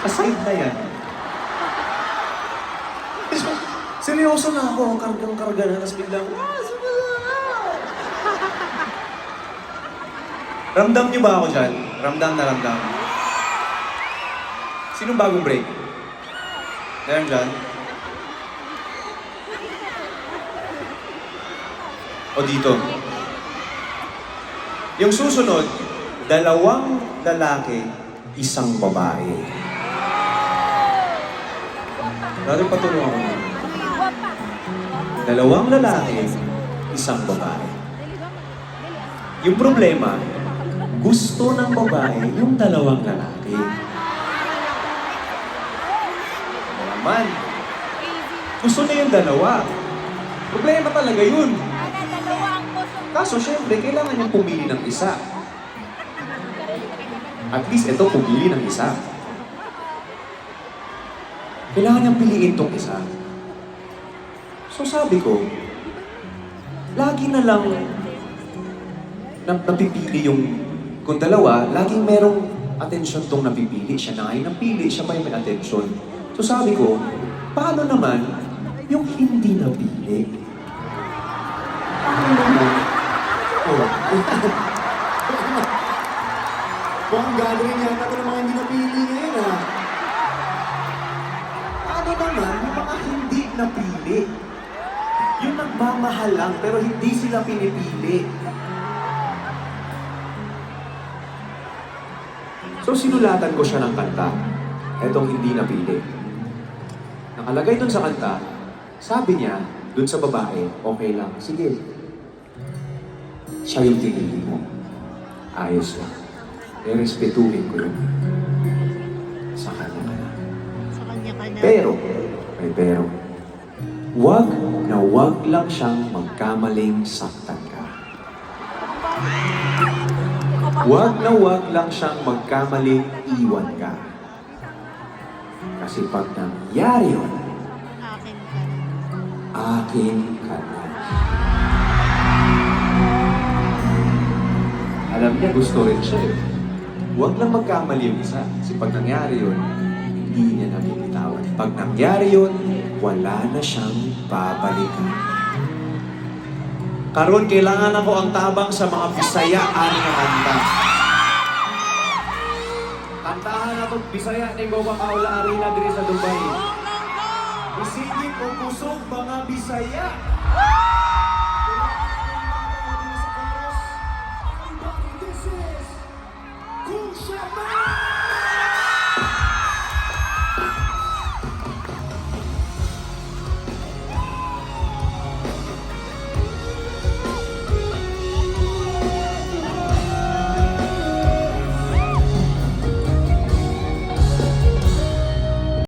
Aside na yan. Seryoso na ako, kargang-karga na, tapos biglang, ramdam niyo ba ako dyan? Ramdam na ramdam. Sinong bagong break? Meron dyan? O dito? Yung susunod, 2 lalaki, 1 babae. Natin patulungan ko. 2 lalaki, 1 babae. Yung problema, gusto ng babae yung 2 lalaki. Naman, gusto niya yung 2. Problema talaga yun. Kaso, syempre, kailangan niyang pumili ng isa. At least, ito, pumili ng isa. Kailangan niyang piliin tong isa. So, sabi ko, lagi na lang napipili yung... Kung 2, laging merong atensyon tong napipili. Siya na ngayon napili, siya pa yung may atensyon. So, sabi ko, paano naman yung hindi napili? Paano naman? Oh. Mukhang gathering yata ito ng mga hindi napili ngayon, ha? Paano naman yung mga hindi napili? Yung nagmamahal lang, pero hindi sila pinipili. So, sinulatan ko siya ng kanta. Etong hindi napili. Nakalagay dun sa kanta, sabi niya, dun sa babae, okay lang, sige. Siya yung pinili mo. Ayos lang. Respetuhin ko yun. Sa kanya ka na. Sa kanya ka na. Pero, may pero, wag na wag lang siyang magkamaling saktan ka. Wag na wag lang siyang magkamaling iwan ka. Kasi pag nangyari yun, Akin ka na. akin ka na. Alam niya, gusto rin siya eh. Huwag lang magkamali yung isa. Kasi pag nangyari yun, hindi niya nabibitawan. Pag nangyari yun, wala na siyang babalikan. Karon kailangan ako ang tabang sa mga Bisaya ani nga kanta. Kantahan ako Bisaya ni Goga Kaula Arena diri sa Dubai. Isigit o kusog mga Bisaya. This is Cool Shaman!